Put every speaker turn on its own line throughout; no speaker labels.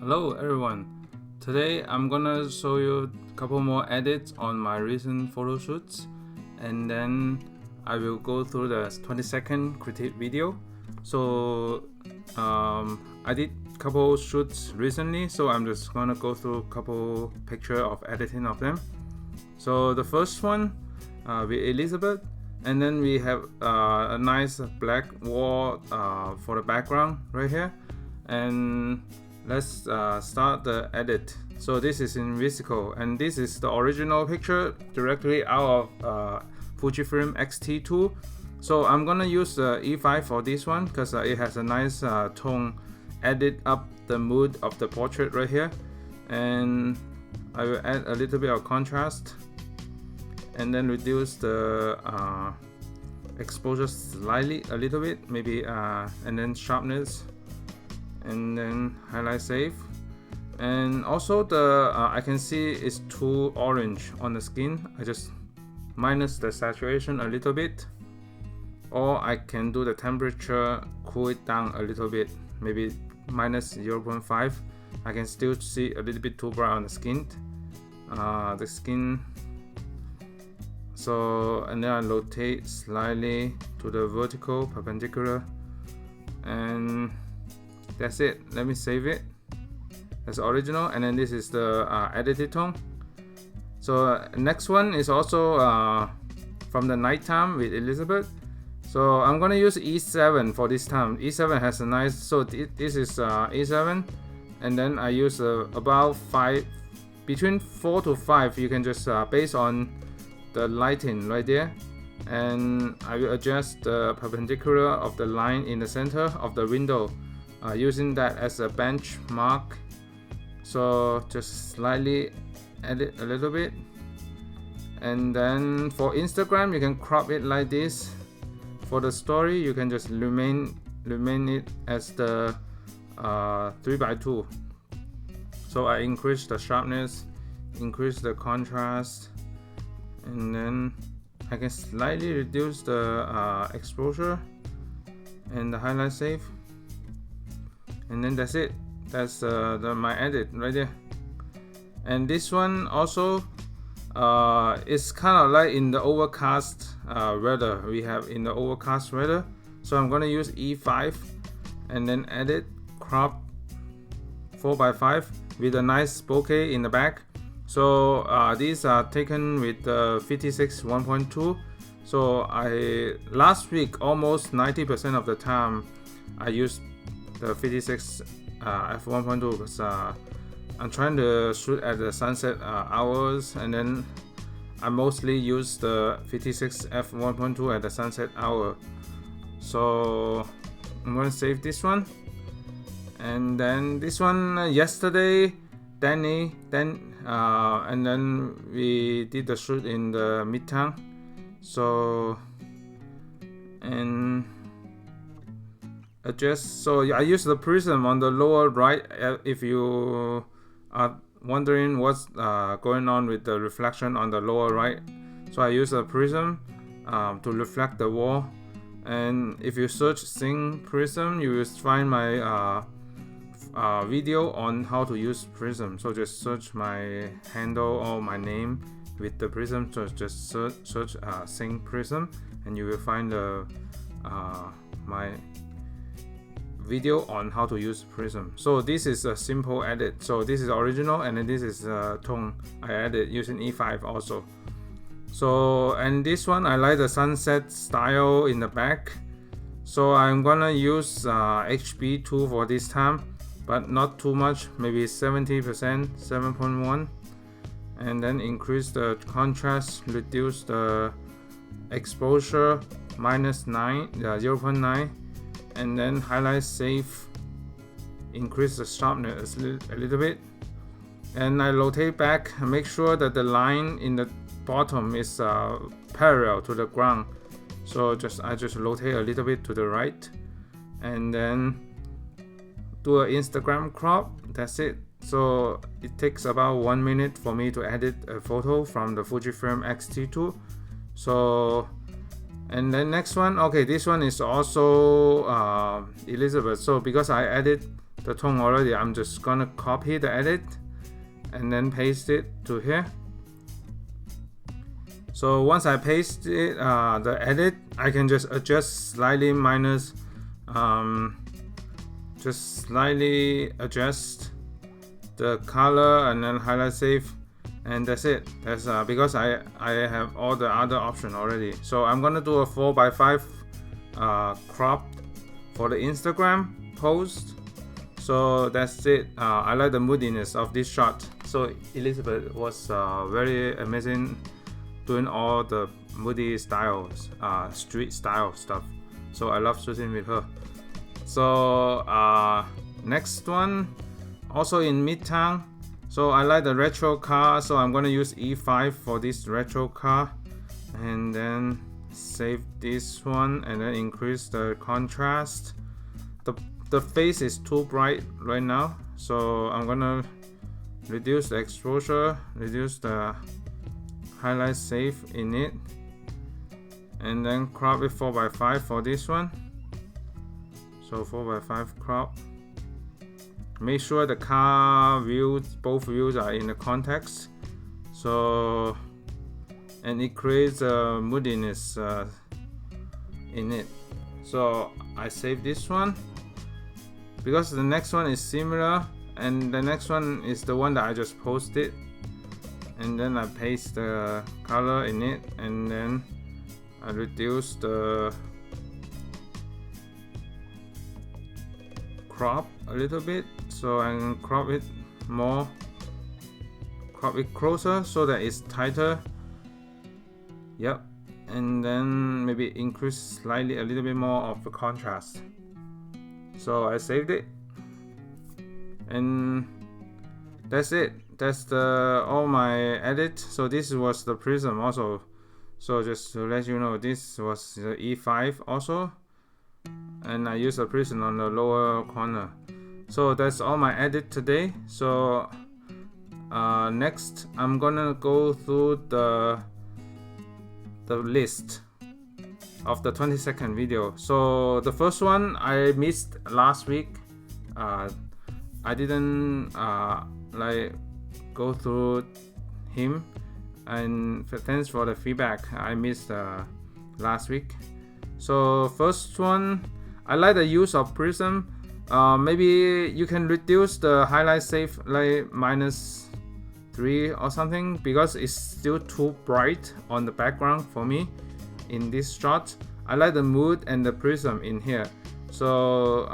Hello everyone, today I'm gonna show you a couple more edits on my recent photo shoots, and then I will go through the 20-second critique video. So I did a couple shoots recently, so I'm just gonna go through a couple picture of editing of them. So the first one with Elizabeth, and then we have a nice black wall for the background right here, and let's start the edit. So this is in VSCO, and this is the original picture directly out of Fujifilm X-T2. So I'm gonna use the E5 for this one because it has a nice tone, edit up the mood of the portrait right here, and I will add a little bit of contrast and then reduce the exposure slightly, a little bit, maybe, and then sharpness, and then highlight save. And also the I can see it's too orange on the skin. I just minus the saturation a little bit, or I can do the temperature, cool it down a little bit, maybe minus 0.5. I can still see a little bit too bright on the skin. So, and then I rotate slightly to the vertical perpendicular, and that's it. Let me save it as original, and then this is the edited tone. So next one is also from the nighttime with Elizabeth. So I'm gonna use E7 for this time. E7 has a nice, so this is E7, and then I use about 5, between 4 to 5. You can just based on the lighting right there, and I will adjust the perpendicular of the line in the center of the window, using that as a benchmark. So just slightly edit a little bit, and then for Instagram you can crop it like this. For the story you can just remain it as the 3x2. So I increase the sharpness, increase the contrast, and then I can slightly reduce the exposure and the highlight save, and then that's it. That's my edit right there. And this one also is kind of like in the overcast weather. We have in the overcast weather, so I'm gonna use E5 and then edit, crop 4x5 with a nice bokeh in the back. So these are taken with the 56 1.2. So I last week almost 90% of the time I used the 56 f1.2 because I'm trying to shoot at the sunset hours, and then I mostly use the 56 f1.2 at the sunset hour. So I'm going to save this one, and then this one yesterday and then we did the shoot in the midtown. So and adjust. So I use the prism on the lower right. If you are wondering what's going on with the reflection on the lower right, so I use a prism to reflect the wall. And if you search Sing Prism, you will find my video on how to use prism. So just search my handle or my name with the prism. So just search Sing Prism, and you will find the my video on how to use prism. So this is a simple edit. So this is original, and then this is tone I added using E5 also. So, and this one I like the sunset style in the back, so I'm gonna use HB2 for this time, but not too much, maybe 70%, 7.1, and then increase the contrast, reduce the exposure minus 0.9, and then highlight save, increase the sharpness a little bit, and I rotate back and make sure that the line in the bottom is parallel to the ground. So I just rotate a little bit to the right, and then do an Instagram crop. That's it. So it takes about 1 minute for me to edit a photo from the Fujifilm X-T2. So, and then next one, okay, this one is also Elizabeth. So because I added the tone already. I'm just gonna copy the edit and then paste it to here. So once I paste it, the edit, I can just adjust slightly minus, just slightly adjust the color and then highlight save, and that's it. That's because I have all the other options already. So I'm gonna do a 4:5 crop for the Instagram post. So that's it. I like the moodiness of this shot. So Elizabeth was very amazing doing all the moody styles, street style stuff. So I love shooting with her. So next one, also in Midtown. So I like the retro car, so I'm gonna use E5 for this retro car, and then save this one and then increase the contrast. The face is too bright right now, so I'm gonna reduce the exposure, reduce the highlight save in it, and then crop it 4:5 for this one. So 4:5 crop. Make sure the car views, both views are in the context. So, and it creates a moodiness in it. So I save this one because the next one is similar, and the next one is the one that I just posted, and then I paste the color in it, and then I reduce the crop a little bit, so I can crop it more, crop it closer so that it's tighter. Yep, and then maybe increase slightly a little bit more of the contrast. So I saved it, and that's it. That's all my edit. So this was the prism also. So just to let you know, this was the E5 also, and I use a prism on the lower corner. So that's all my edit today. So next I'm gonna go through the list of the 20-second video. So the first one I missed last week. I didn't like go through him, and thanks for the feedback. I missed last week. So first one, I like the use of prism. Maybe you can reduce the highlight save like -3 or something, because it's still too bright on the background for me in this shot. I like the mood and the prism in here. So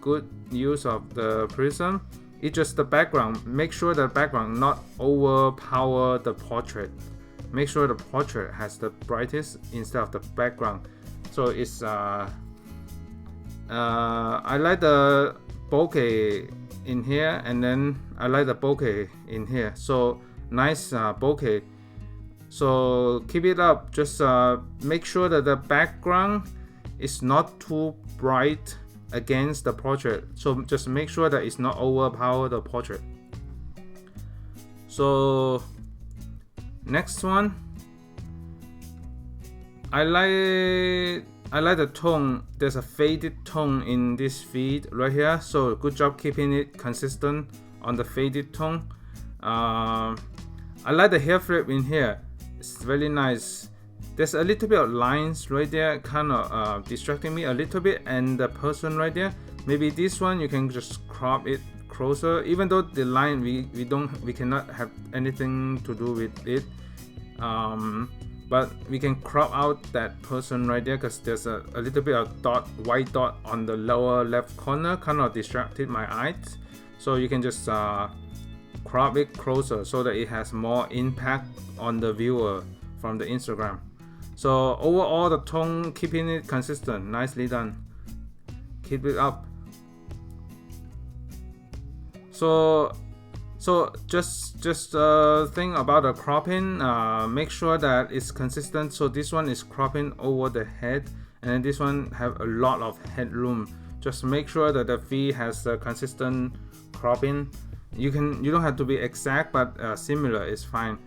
good use of the prism. It's just the background. Make sure the background not overpower the portrait. Make sure the portrait has the brightest instead of the background. So it's I like the bokeh in here, and then I like the bokeh in here. So nice bokeh. So keep it up. Just make sure that the background is not too bright against the portrait. So just make sure that it's not overpower the portrait. So next one, I like the tone. There's a faded tone in this feed right here. So good job keeping it consistent on the faded tone. I like the hair flip in here. It's really nice. There's a little bit of lines right there, kind of distracting me a little bit, and the person right there. Maybe this one you can just crop it closer. Even though the line we cannot have anything to do with it. But we can crop out that person right there, because there's a little bit of white dot on the lower left corner, kind of distracted my eyes. So you can just crop it closer so that it has more impact on the viewer from the Instagram. So overall the tone, keeping it consistent, nicely done. Keep it up. So just think about the cropping. Make sure that it's consistent. So this one is cropping over the head, and then this one have a lot of headroom. Just make sure that the V has a consistent cropping. You don't have to be exact, but similar is fine.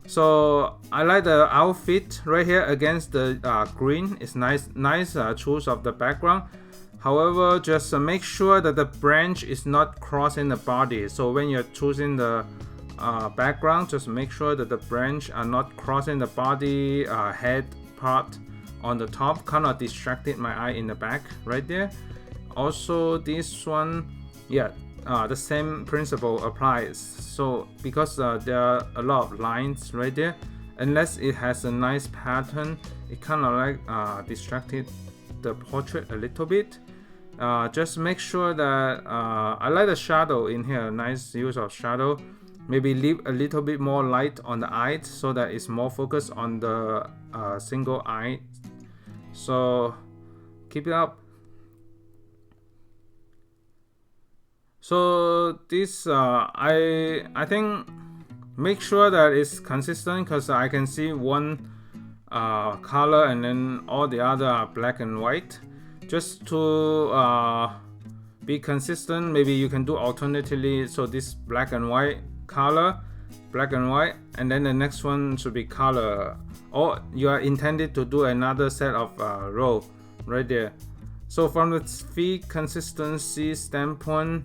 So I like the outfit right here against the green. It's nice choice of the background. However, just make sure that the branch is not crossing the body. So when you're choosing the background, just make sure that the branch are not crossing the body head part on the top. Kind of distracted my eye in the back right there. Also this one, yeah, the same principle applies. So because there are a lot of lines right there, unless it has a nice pattern, it kind of like distracted the portrait a little bit. Just make sure that I like the shadow in here, nice use of shadow. Maybe leave a little bit more light on the eyes so that it's more focused on the single eye. So keep it up. So this I think make sure that it's consistent, because I can see one color and then all the other are black and white. Just to be consistent, maybe you can do alternatively. So this black and white color, black and white, and then the next one should be color, or you are intended to do another set of row right there. So from the feed consistency standpoint,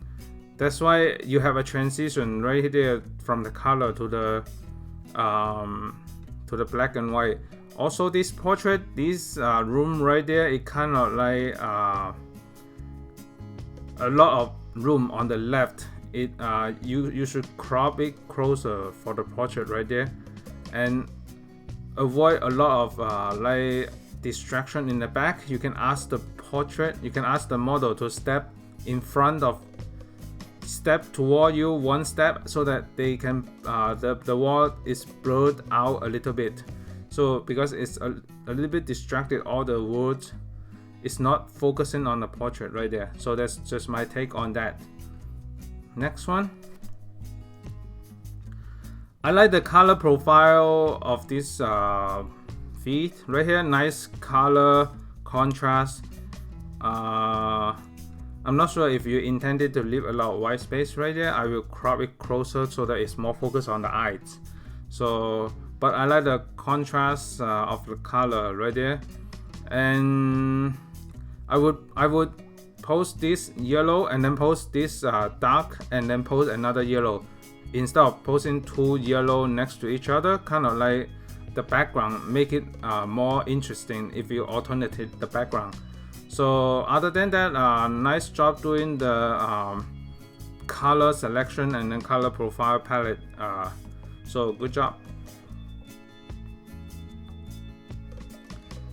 that's why you have a transition right there from the color to the black and white. Also this portrait, this room right there, it kind of like a lot of room on the left. It you should crop it closer for the portrait right there, and avoid a lot of like distraction in the back. You can ask the portrait, you can ask the model to step in front of, step toward you one step, so that they can the wall is blurred out a little bit. So because it's a little bit distracted, all the words is not focusing on the portrait right there. So that's just my take on that. Next one, I like the color profile of this feed right here. Nice color contrast. I'm not sure if you intended to leave a lot of white space right there. I will crop it closer so that it's more focused on the eyes. So, but I like the contrast of the color right there. And I would post this yellow and then post this dark and then post another yellow, instead of posting two yellow next to each other. Kind of like the background, make it more interesting if you alternate the background. So other than that, nice job doing the color selection and then color profile palette. So good job.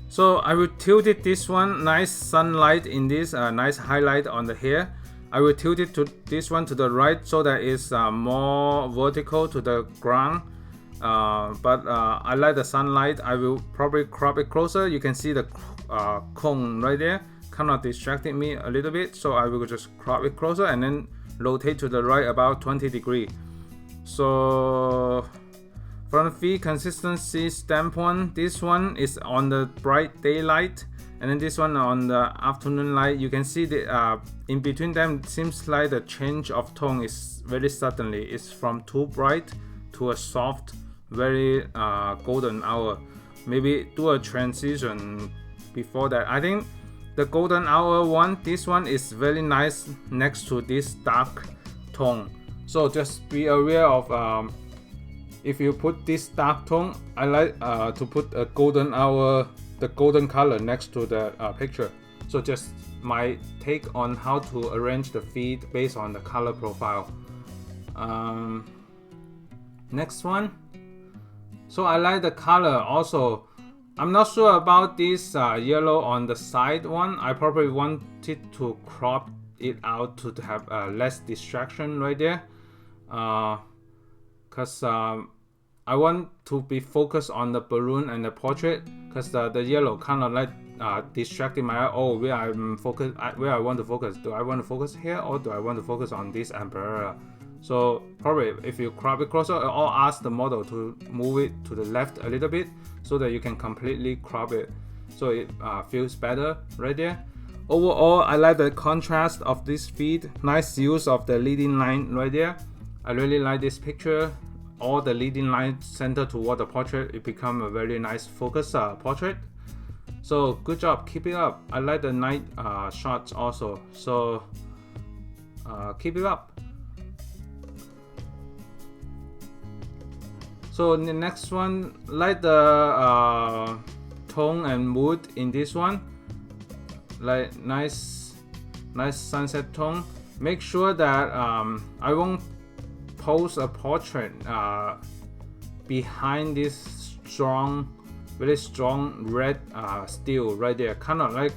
So I will tilt it this one, nice sunlight in this, nice highlight on the hair. I will tilt it to this one to the right so that it's more vertical to the ground. But I like the sunlight. I will probably crop it closer. You can see the cone right there, kind of distracted me a little bit. So I will just crop it closer and then rotate to the right about 20 degrees. So from the feed consistency standpoint, this one is on the bright daylight, and then this one on the afternoon light. You can see the in between them, it seems like the change of tone is very suddenly. It's from too bright to a soft, very golden hour. Maybe do a transition before that. I think the golden hour one, this one is very nice next to this dark tone. So just be aware of if you put this dark tone, I like to put a golden hour, the golden color next to the picture. So just my take on how to arrange the feed based on the color profile. Next one. So I like the color also. I'm not sure about this yellow on the side one. I probably wanted to crop it out to have less distraction right there. Because I want to be focused on the balloon and the portrait, because the yellow kind of like distracting my eye. Oh, where I'm focused, where I want to focus. Do I want to focus here, or do I want to focus on this umbrella? So probably if you crop it closer, or ask the model to move it to the left a little bit so that you can completely crop it, so it feels better right there. Overall, I like the contrast of this feed. Nice use of the leading line right there. I really like this picture. All the leading lines center toward the portrait. It become a very nice focus portrait. So good job, keep it up. I like the night shots also, so keep it up. So the next one, like the tone and mood in this one, like nice sunset tone. Make sure that I won't pose a portrait behind this very strong red steel right there. Kind of like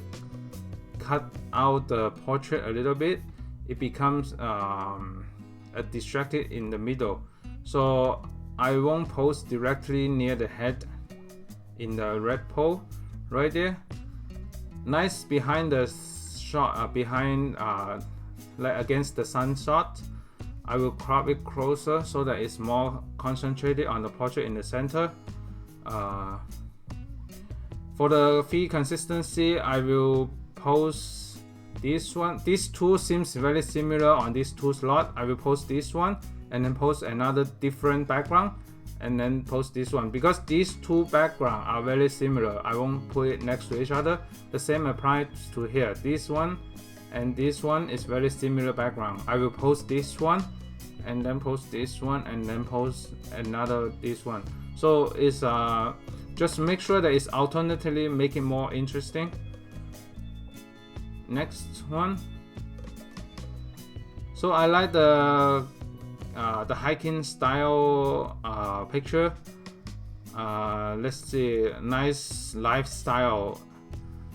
cut out the portrait a little bit. It becomes distracted in the middle. So I won't pose directly near the head in the red pole right there. Nice behind the shot, like against the sun shot. I will crop it closer so that it's more concentrated on the portrait in the center. For the feed consistency, I will pose this one. These two seems very similar on these two slots. I will post this one and then post another different background and then post this one, because these two backgrounds are very similar. I won't put it next to each other. The same applies to here. This one and this one is very similar background. I will post this one and then post this one and then post another this one. So it's just make sure that it's alternatively make it more interesting. Next one. So I like the hiking style picture. Let's see, nice lifestyle.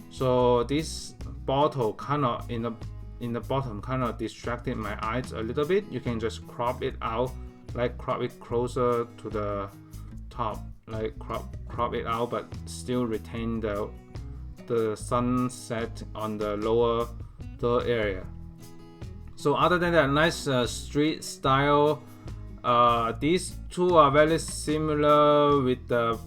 So this bottle kind of in the bottom kind of distracted my eyes a little bit. You can just crop it out, like crop it closer to the top, like crop it out, but still retain the sunset on the lower third area. So other than that, nice street style. These two are very similar with the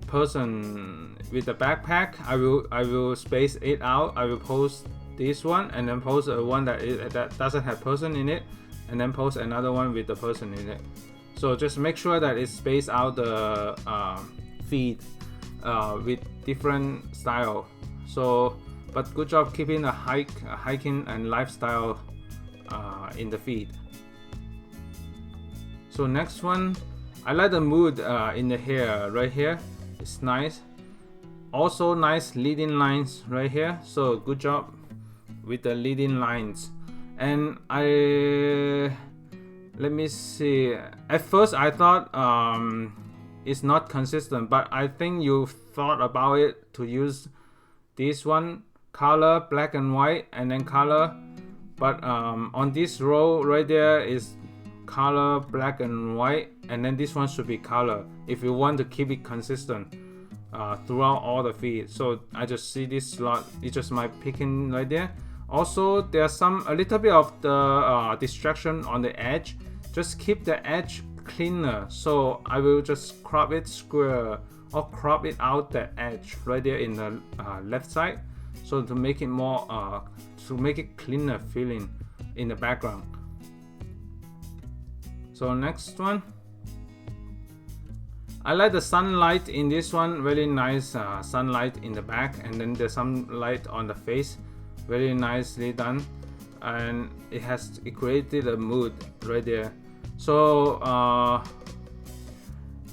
person with the backpack. I will space it out. I will post this one and then post one that doesn't have person in it, and then post another one with the person in it. So just make sure that it's spaced out the feed with different style. So, but good job keeping the hiking and lifestyle in the feed. So next one, I like the mood in the hair right here. It's nice. Also nice leading lines right here. So good job with the leading lines. And let me see. At first I thought it's not consistent, but I think you thought about it to use this one color black and white and then color, but on this row right there is color black and white, and then this one should be color if you want to keep it consistent throughout all the feeds. So I just see this slot, it's just my picking right there. Also there's a little bit of the distraction on the edge. Just keep the edge cleaner. So I will just crop it square or crop it out the edge right there in the left side, so to make it more to make it cleaner feeling in the background. So next one, I like the sunlight in this one. Very nice sunlight in the back, and then there's some light on the face. Very nicely done, and it created a mood right there. So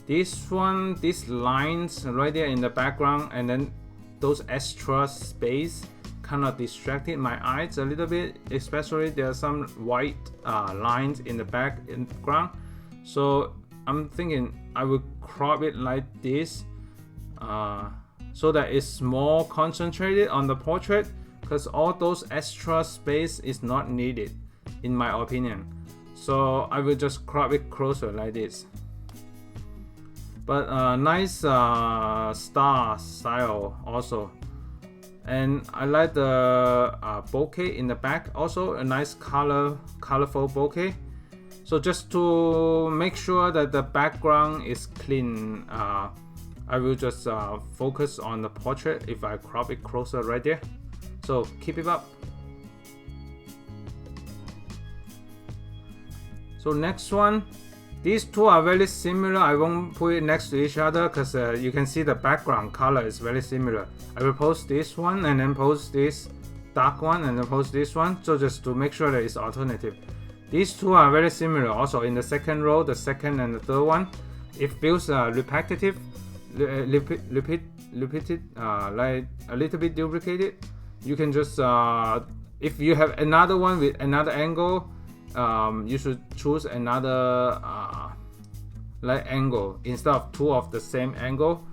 this one, these lines right there in the background, and then those extra space kind of distracted my eyes a little bit, especially there are some white lines in the background. So I'm thinking I will crop it like this so that it's more concentrated on the portrait, because all those extra space is not needed in my opinion. So I will just crop it closer like this. But nice star style also. And I like the bokeh in the back, also a nice colorful bokeh. So just to make sure that the background is clean, I will just focus on the portrait if I crop it closer right there. So keep it up. So next one, These two are very similar. I won't put it next to each other because you can see the background color is very similar. I will post this one and then post this dark one and then post this one, so just to make sure that it's alternative. These two are very similar. Also in the second row, the second and the third one, it feels repetitive, repeated, like a little bit duplicated. You can just if you have another one with another angle, you should choose another like angle instead of two of the same angle.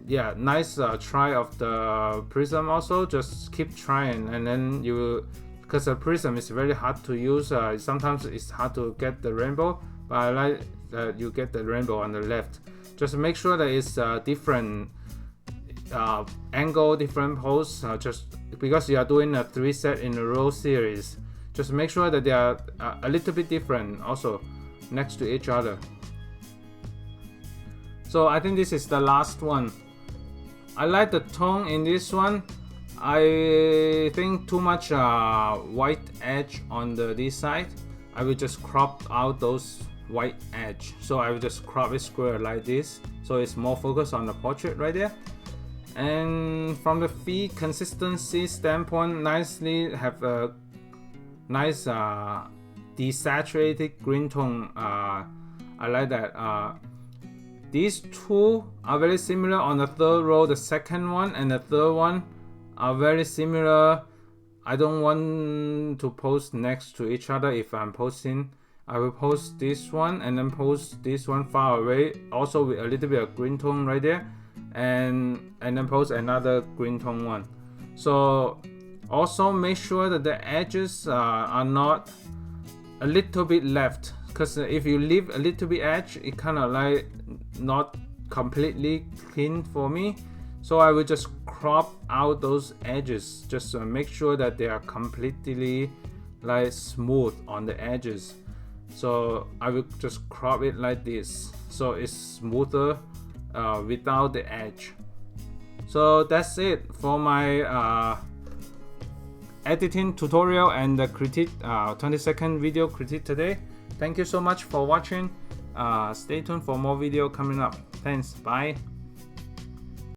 Yeah, nice try of the prism. Also just keep trying, and then you, because the prism is very hard to use, sometimes it's hard to get the rainbow, but I like that you get the rainbow on the left. Just make sure that it's different angle, different pose, just because you are doing a 3 set in a row series. Just make sure that they are a little bit different also next to each other. So I think this is the last one. I like the tone in this one. I think too much white edge on this side. I will just crop out those white edge. So I will just crop it square like this, so it's more focused on the portrait right there. And from the feed consistency standpoint, nicely have a nice desaturated green tone. I like that. These two are very similar on the third row. The second one and the third one are very similar. I don't want to post next to each other. If I'm posting, I will post this one and then post this one far away, also with a little bit of green tone right there, and then post another green tone one. So also make sure that the edges are not a little bit left, because if you leave a little bit edge, it kind of like not completely clean for me. So I will just crop out those edges, just make sure that they are completely like smooth on the edges. So I will just crop it like this, so it's smoother without the edge. So that's it for my editing tutorial and the critique 20-second video critique today. Thank you so much for watching. Stay tuned for more video coming up. Thanks. Bye.